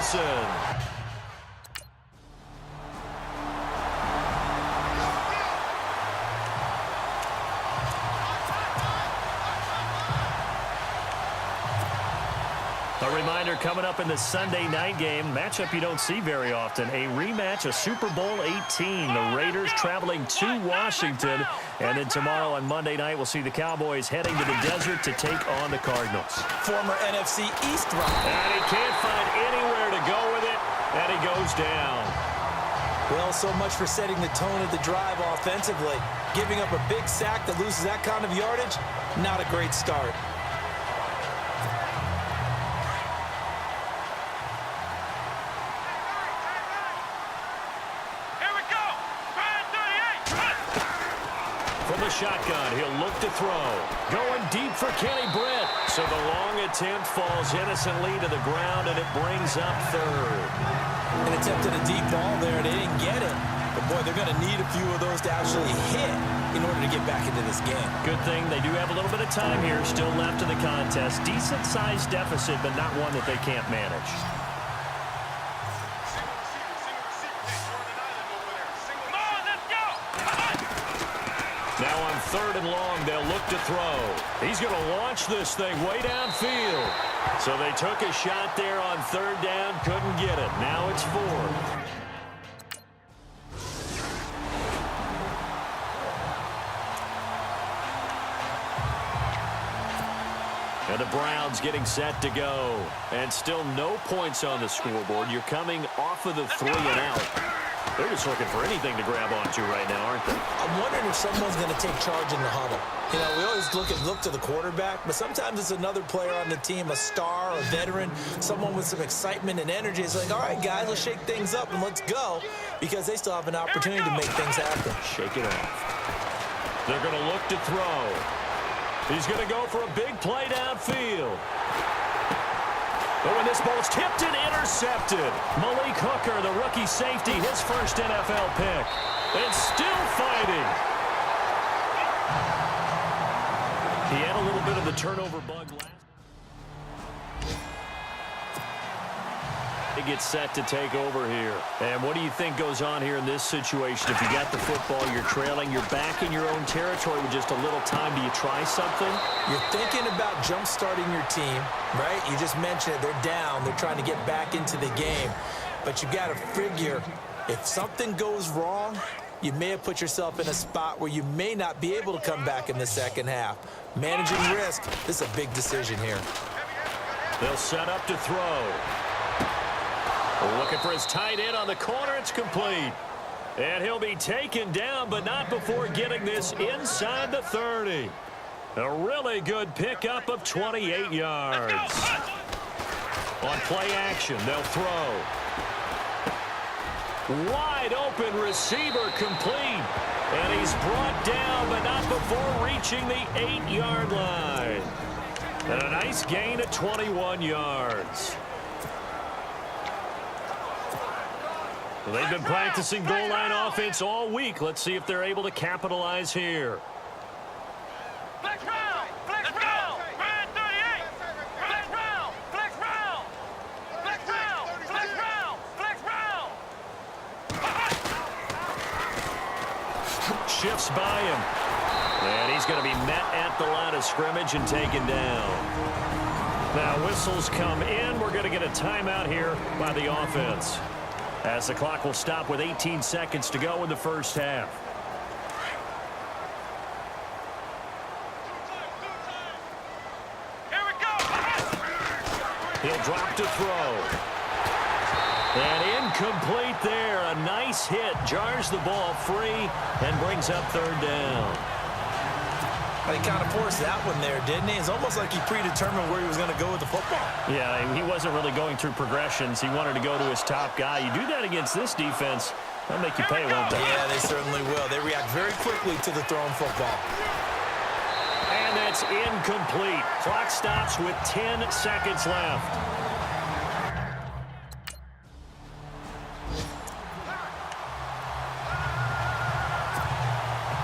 Wilson. A reminder coming up in the Sunday night game, matchup you don't see very often, a rematch of Super Bowl 18. The Raiders traveling to Washington, and then tomorrow on Monday night we'll see the Cowboys heading to the desert to take on the Cardinals. Former NFC East runner. And he can't find anywhere to go with it, and he goes down. Well, so much for setting the tone of the drive offensively. Giving up a big sack that loses that kind of yardage, not a great start. Shotgun, he'll look to throw. Going deep for Kenny Britt. So the long attempt falls innocently to the ground, and it brings up third. An attempt at a deep ball there, they didn't get it. But, boy, they're going to need a few of those to actually hit in order to get back into this game. Good thing they do have a little bit of time here still left in the contest. Decent-sized deficit, but not one that they can't manage. Now on 3rd and long, they'll look to throw. He's going to launch this thing way downfield. So they took a shot there on 3rd down, couldn't get it. Now it's 4th. And the Browns getting set to go. And still no points on the scoreboard. You're coming off of the 3 and out. They're just looking for anything to grab onto right now, aren't they? I'm wondering if someone's going to take charge in the huddle. You know, we always look to the quarterback, but sometimes it's another player on the team, a star, a veteran, someone with some excitement and energy. It's like, all right, guys, let's shake things up and let's go, because they still have an opportunity to make things happen. Shake it off. They're going to look to throw. He's going to go for a big play downfield. Oh, and this ball's tipped and intercepted. Malik Hooker, the rookie safety, his first NFL pick. And still fighting. He had a little bit of the turnover bug last. He gets set to take over here. And what do you think goes on here in this situation? If you got the football, you're trailing, you're back in your own territory with just a little time. Do you try something? You're thinking about jump-starting your team, right? You just mentioned it. They're down. They're trying to get back into the game. But you got to figure, if something goes wrong, you may have put yourself in a spot where you may not be able to come back in the second half. Managing risk, this is a big decision here. They'll set up to throw. Looking for his tight end on the corner. It's complete. And he'll be taken down, but not before getting this inside the 30. A really good pickup of 28 yards. On play action, they'll throw. Wide open receiver complete. And he's brought down, but not before reaching the 8-yard line. And a nice gain of 21 yards. Well, they've been practicing goal line offense all week. Let's see if they're able to capitalize here. Flex round! Flex round! Ryan 38! Flex round! Flex round! Flex round! Flex round! Flex round! Shifts by him. And he's going to be met at the line of scrimmage and taken down. Now whistles come in. We're going to get a timeout here by the offense, as the clock will stop with 18 seconds to go in the first half. Here we go! He'll drop to throw. And incomplete there. A nice hit. Jars the ball free and brings up 3rd down. He kind of forced that one there, didn't he? It's almost like he predetermined where he was going to go with the football. Yeah, he wasn't really going through progressions. He wanted to go to his top guy. You do that against this defense, they'll make you pay, won't they? Yeah, they certainly will. They react very quickly to the thrown football. And that's incomplete. Clock stops with 10 seconds left.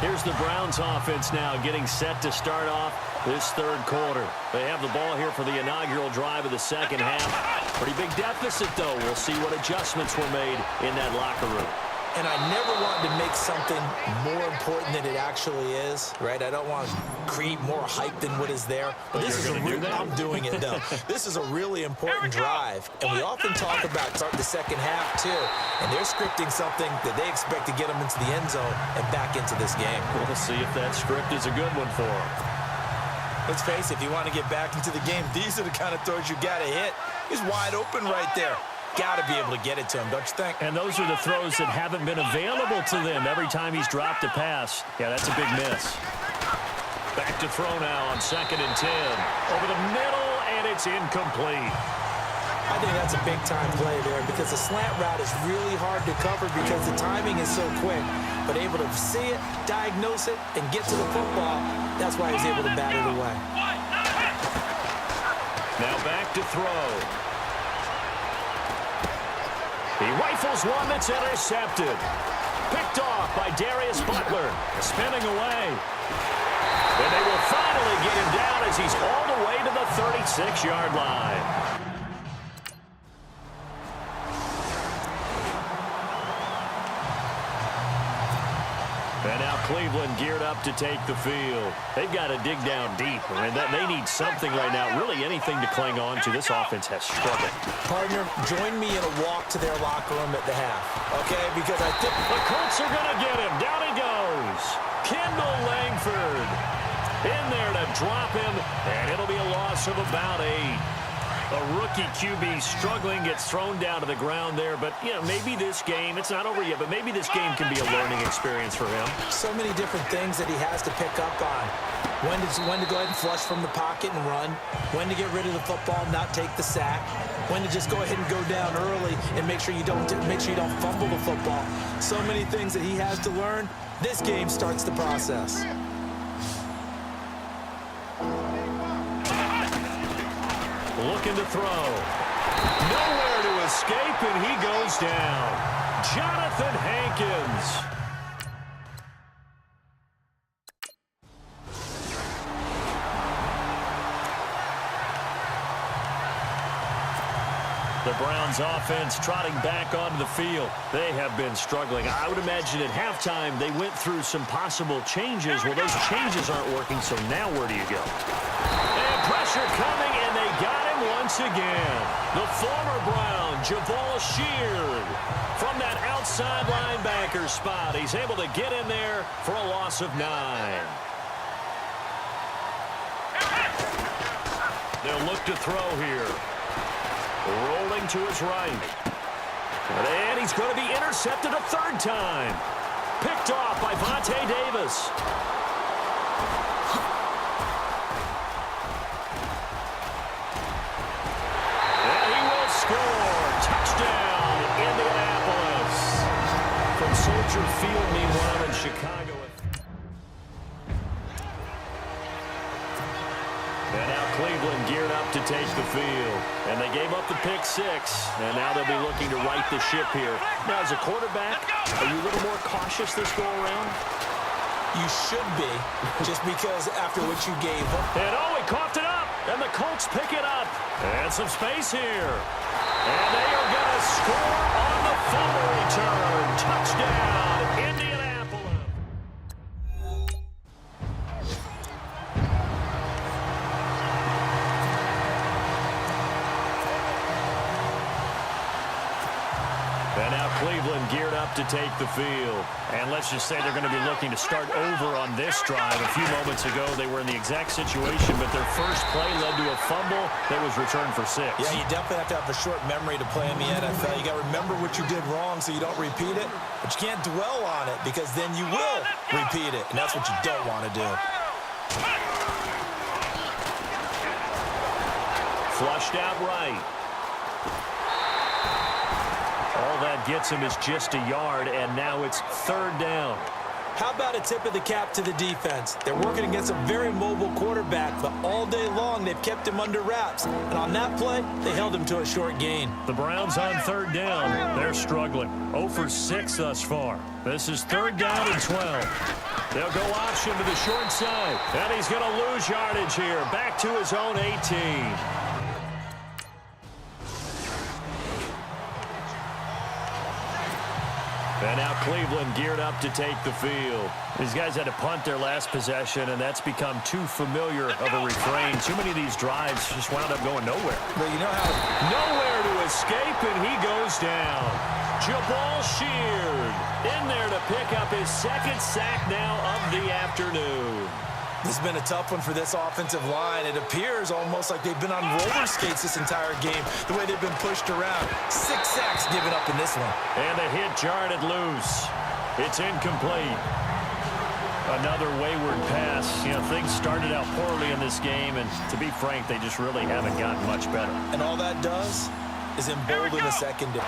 Here's the Browns offense now getting set to start off This third quarter, they have the ball here for the inaugural drive of the second half. Pretty big deficit, though. We'll see what adjustments were made in that locker room. And I never wanted to make something more important than it actually is, right? I don't want to create more hype than what is there. But this is I'm doing it, though. This is a really important drive. And we often talk about starting the second half, too. And they're scripting something that they expect to get them into the end zone and back into this game. We'll see if that script is a good one for them. Let's face it, if you want to get back into the game, these are the kind of throws you got to hit. He's wide open right there. Got to be able to get it to him, don't you think? And those are the throws that haven't been available to them every time he's dropped a pass. Yeah, that's a big miss. Back to throw now on 2nd and 10. Over the middle, and it's incomplete. I think that's a big-time play there because the slant route is really hard to cover because the timing is so quick. But able to see it, diagnose it, and get to the football, that's why he's able to bat it away. Now back to throw. He rifles one that's intercepted. Picked off by Darius Butler. Spinning away. And they will finally get him down as he's all the way to the 36-yard line. And now Cleveland geared up to take the field. They've got to dig down deep, and they need something right now, really anything to cling on to. This offense has struggled. Partner, join me in a walk to their locker room at the half, okay? Because I think the Colts are going to get him. Down he goes. Kendall Langford in there to drop him, and it'll be a loss of about 8. A rookie QB struggling, gets thrown down to the ground there. But, you know, maybe this game, it's not over yet, but maybe this game can be a learning experience for him. So many different things that he has to pick up on. When to go ahead and flush from the pocket and run. When to get rid of the football, not take the sack. When to just go ahead and go down early and make sure you don't fumble the football. So many things that he has to learn. This game starts the process. Looking to throw. Nowhere to escape, and he goes down. Jonathan Hankins. The Browns offense trotting back onto the field. They have been struggling. I would imagine at halftime they went through some possible changes. Well, those changes aren't working, so now where do you go? And pressure coming, and they got him once again. The former Brown, Javal Sheard, from that outside linebacker spot. He's able to get in there for a loss of 9. They'll look to throw here. Rolling to his right. And he's going to be intercepted a third time. Picked off by Vontae Davis. And he will score. Touchdown, Indianapolis. From Soldier Field, meanwhile, in Chicago. And now Cleveland geared up to take the field. And they gave up the pick 6. And now they'll be looking to right the ship here. Now, as a quarterback, are you a little more cautious this go-around? You should be, just because after what you gave up. And he coughed it up. And the Colts pick it up. And some space here. And they are going to score on the fumble return. Touchdown, Indianapolis. And now Cleveland geared up to take the field. And let's just say they're going to be looking to start over on this drive. A few moments ago, they were in the exact situation, but their first play led to a fumble that was returned for 6. Yeah, you definitely have to have a short memory to play in the NFL. You got to remember what you did wrong so you don't repeat it, but you can't dwell on it because then you will repeat it, and that's what you don't want to do. Flushed out right. All that gets him is just a yard, and now it's 3rd down. How about a tip of the cap to the defense? They're working against a very mobile quarterback, but all day long they've kept him under wraps. And on that play, they held him to a short gain. The Browns on third down. They're struggling. 0 for 6 thus far. This is third down and 12. They'll go option to the short side. And he's going to lose yardage here. Back to his own 18. And now Cleveland geared up to take the field. These guys had to punt their last possession, and that's become too familiar of a refrain. Too many of these drives just wound up going nowhere. Well, you know how... Nowhere to escape, and he goes down. Jabal Sheard in there to pick up his second sack now of the afternoon. This has been a tough one for this offensive line. It appears almost like they've been on roller skates this entire game, the way they've been pushed around. 6 sacks given up in this one. And the hit jarred it loose. It's incomplete. Another wayward pass. You know, things started out poorly in this game, and to be frank, they just really haven't gotten much better. And all that does is embolden the secondary.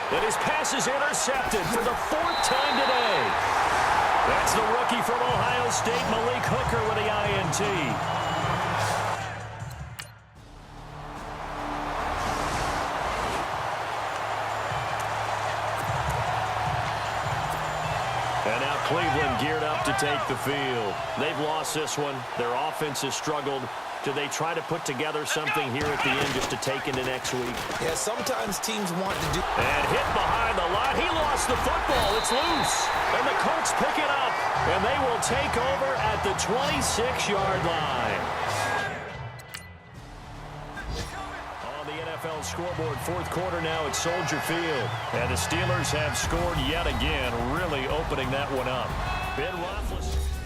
And his pass is intercepted for the 4th time today. That's the rookie from Ohio State, Malik Hooker, with the INT. And now Cleveland geared up to take the field. They've lost this one. Their offense has struggled. Do they try to put together something here at the end just to take into next week? Yeah, sometimes teams want to do... And hit behind the line. He lost the football. It's loose. And the Colts pick it up. And they will take over at the 26-yard line. On the NFL scoreboard, 4th quarter now at Soldier Field. And the Steelers have scored yet again, really opening that one up. Ben Roethlisberger.